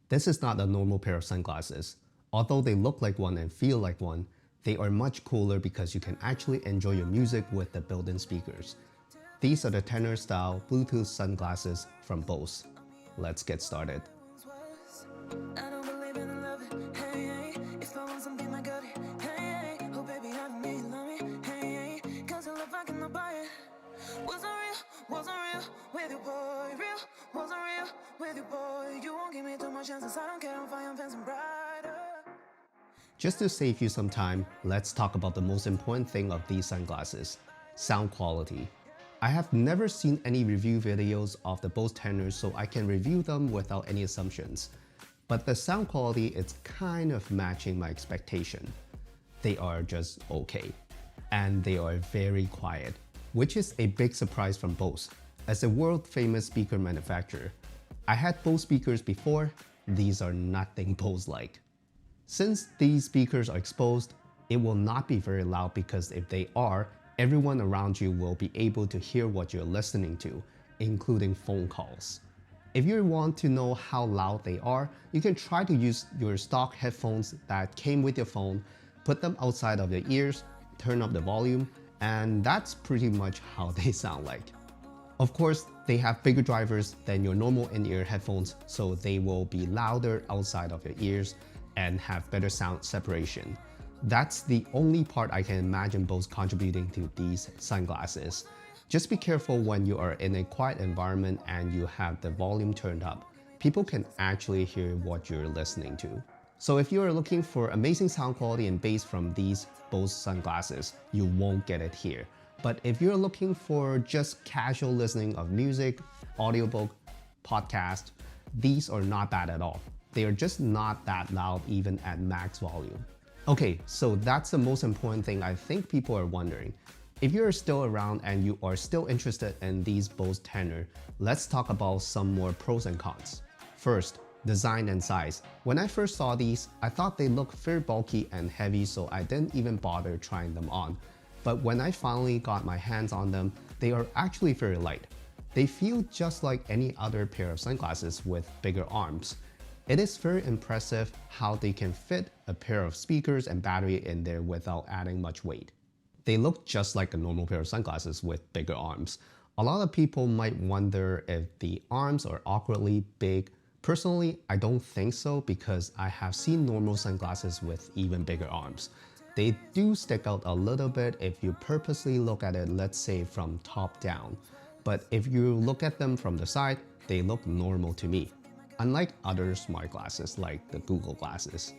This is not a normal pair of sunglasses. Although they look like one and feel like one, they are much cooler because you can actually enjoy your music with the built-in speakers. These are the Tenor Style Bluetooth sunglasses from Bose. Let's get started. Just to save you some time, let's talk about the most important thing of these sunglasses: sound quality. I have never seen any review videos of the Bose Tenors, so I can review them without any assumptions. But the sound quality is kind of matching my expectation. They are just okay. And they are very quiet, which is a big surprise from Bose. As a world-famous speaker manufacturer, I had Bose speakers before. These are nothing Bose-like. Since these speakers are exposed, it will not be very loud because if they are, everyone around you will be able to hear what you're listening to, including phone calls. If you want to know how loud they are, you can try to use your stock headphones that came with your phone, put them outside of your ears, turn up the volume, and that's pretty much how they sound like. Of course, they have bigger drivers than your normal in-ear headphones, so they will be louder outside of your ears and have better sound separation. That's the only part I can imagine Bose contributing to these sunglasses. Just be careful when you are in a quiet environment and you have the volume turned up. People can actually hear what you're listening to. So if you are looking for amazing sound quality and bass from these Bose sunglasses, you won't get it here. But if you're looking for just casual listening of music, audiobook, podcast, these are not bad at all. They are just not that loud even at max volume. Okay, so that's the most important thing I think people are wondering. If you're still around and you are still interested in these Bose Tenor, let's talk about some more pros and cons. First, design and size. When I first saw these, I thought they looked very bulky and heavy, so I didn't even bother trying them on. But when I finally got my hands on them, they are actually very light. They feel just like any other pair of sunglasses with bigger arms. It is very impressive how they can fit a pair of speakers and battery in there without adding much weight. They look just like a normal pair of sunglasses with bigger arms. A lot of people might wonder if the arms are awkwardly big. Personally, I don't think so because I have seen normal sunglasses with even bigger arms. They do stick out a little bit if you purposely look at it, let's say from top down. But if you look at them from the side, they look normal to me. Unlike other smart glasses like the Google glasses.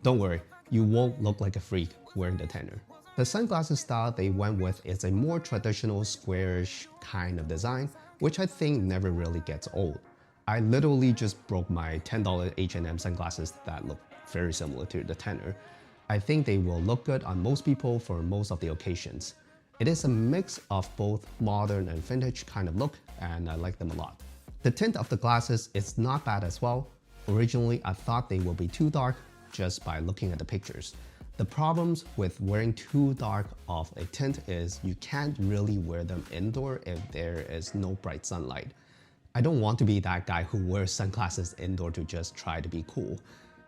Don't worry, you won't look like a freak wearing the Tenor. The sunglasses style they went with is a more traditional squarish kind of design, which I think never really gets old. I literally just broke my $10 H&M sunglasses that look very similar to the Tenor. I think they will look good on most people for most of the occasions. It is a mix of both modern and vintage kind of look, and I like them a lot. The tint of the glasses is not bad as well. Originally, I thought they would be too dark just by looking at the pictures. The problems with wearing too dark of a tint is you can't really wear them indoor if there is no bright sunlight. I don't want to be that guy who wears sunglasses indoor to just try to be cool.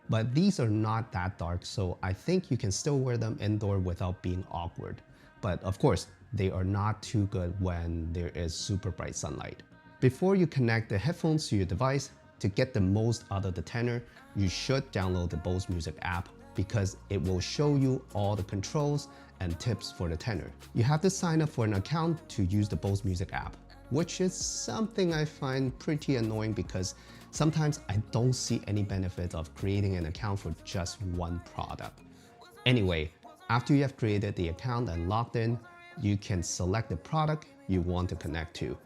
But these are not that dark, so I think you can still wear them indoor without being awkward. But of course, they are not too good when there is super bright sunlight. Before you connect the headphones to your device, to get the most out of the Tenor, you should download the Bose Music app because it will show you all the controls and tips for the Tenor. You have to sign up for an account to use the Bose Music app, which is something I find pretty annoying because sometimes I don't see any benefits of creating an account for just one product. Anyway, after you have created the account and logged in, you can select the product you want to connect to.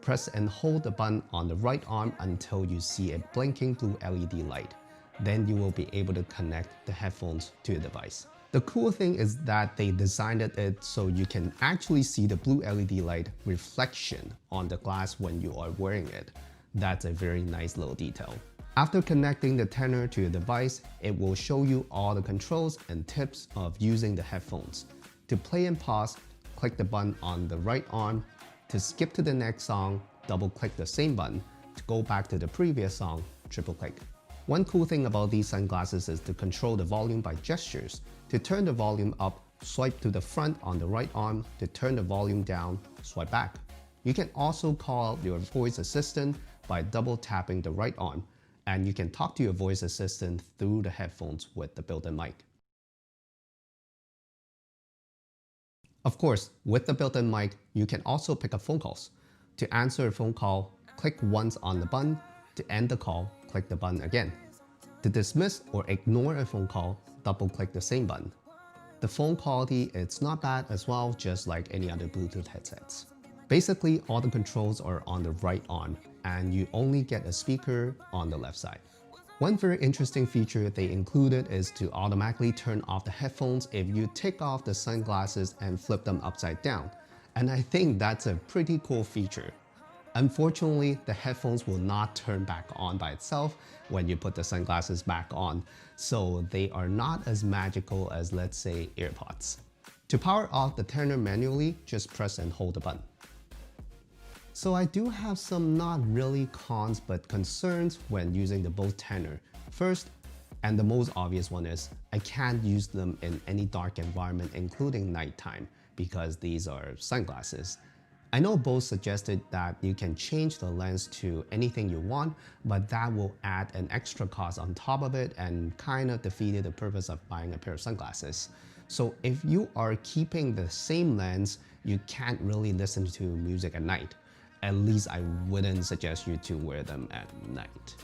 Press and hold the button on the right arm until you see a blinking blue LED light. Then you will be able to connect the headphones to the device. The cool thing is that they designed it so you can actually see the blue LED light reflection on the glass when you are wearing it. That's a very nice little detail. After connecting the Tenor to your device, it will show you all the controls and tips of using the headphones. To play and pause, click the button on the right arm. To skip to the next song, double-click the same button. To go back to the previous song, triple-click. One cool thing about these sunglasses is to control the volume by gestures. To turn the volume up, swipe to the front on the right arm. To turn the volume down, swipe back. You can also call your voice assistant by double tapping the right arm, and you can talk to your voice assistant through the headphones with the built-in mic. Of course, with the built-in mic, you can also pick up phone calls. To answer a phone call, click once on the button. To end the call, click the button again. To dismiss or ignore a phone call, double-click the same button. The phone quality is not bad as well, just like any other Bluetooth headsets. Basically, all the controls are on the right arm, and you only get a speaker on the left side. One very interesting feature they included is to automatically turn off the headphones if you take off the sunglasses and flip them upside down. And I think that's a pretty cool feature. Unfortunately, the headphones will not turn back on by itself when you put the sunglasses back on, so they are not as magical as, let's say, AirPods. To power off the Tenor manually, just press and hold the button. So I do have some not really cons but concerns when using the Bose Tenor. First, and the most obvious one is, I can't use them in any dark environment including nighttime because these are sunglasses. I know Bose suggested that you can change the lens to anything you want, but that will add an extra cost on top of it and kind of defeated the purpose of buying a pair of sunglasses. So if you are keeping the same lens, you can't really listen to music at night. At least I wouldn't suggest you to wear them at night.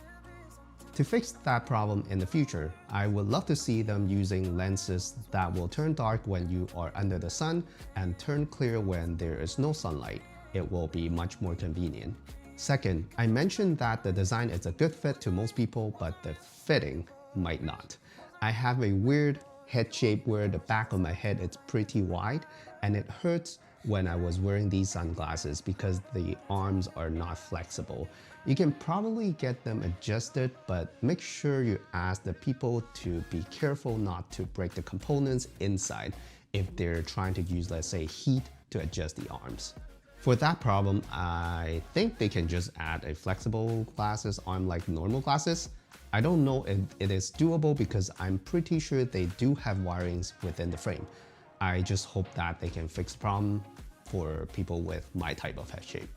To fix that problem in the future, I would love to see them using lenses that will turn dark when you are under the sun and turn clear when there is no sunlight. It will be much more convenient. Second, I mentioned that the design is a good fit to most people, but the fitting might not. I have a weird head shape where the back of my head is pretty wide, and it hurts when I was wearing these sunglasses because the arms are not flexible. You can probably get them adjusted, but make sure you ask the people to be careful not to break the components inside if they're trying to use, let's say, heat to adjust the arms. For that problem, I think they can just add a flexible glasses arm like normal glasses. I don't know if it is doable because I'm pretty sure they do have wirings within the frame. I just hope that they can fix the problem for people with my type of head shape.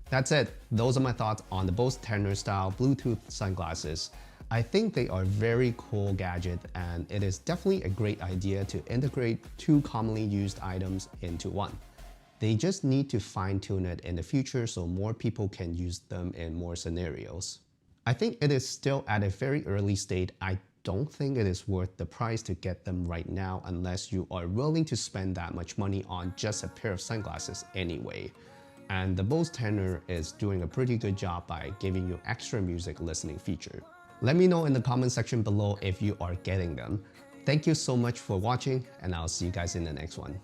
That's it. Those are my thoughts on the Bose Tenor Style Bluetooth sunglasses. I think they are a very cool gadget, and it is definitely a great idea to integrate two commonly used items into one. They just need to fine-tune it in the future so more people can use them in more scenarios. I think it is still at a very early state. I don't think it is worth the price to get them right now unless you are willing to spend that much money on just a pair of sunglasses anyway. And the Bose Tenor is doing a pretty good job by giving you extra music listening feature. Let me know in the comment section below if you are getting them. Thank you so much for watching, and I'll see you guys in the next one.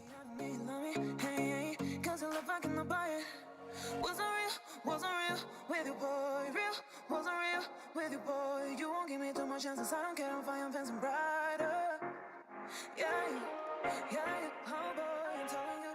With you, boy, you won't give me too much chances. I don't care, I'm fine, I'm fancy brighter. Yeah, yeah, oh boy, I'm telling you.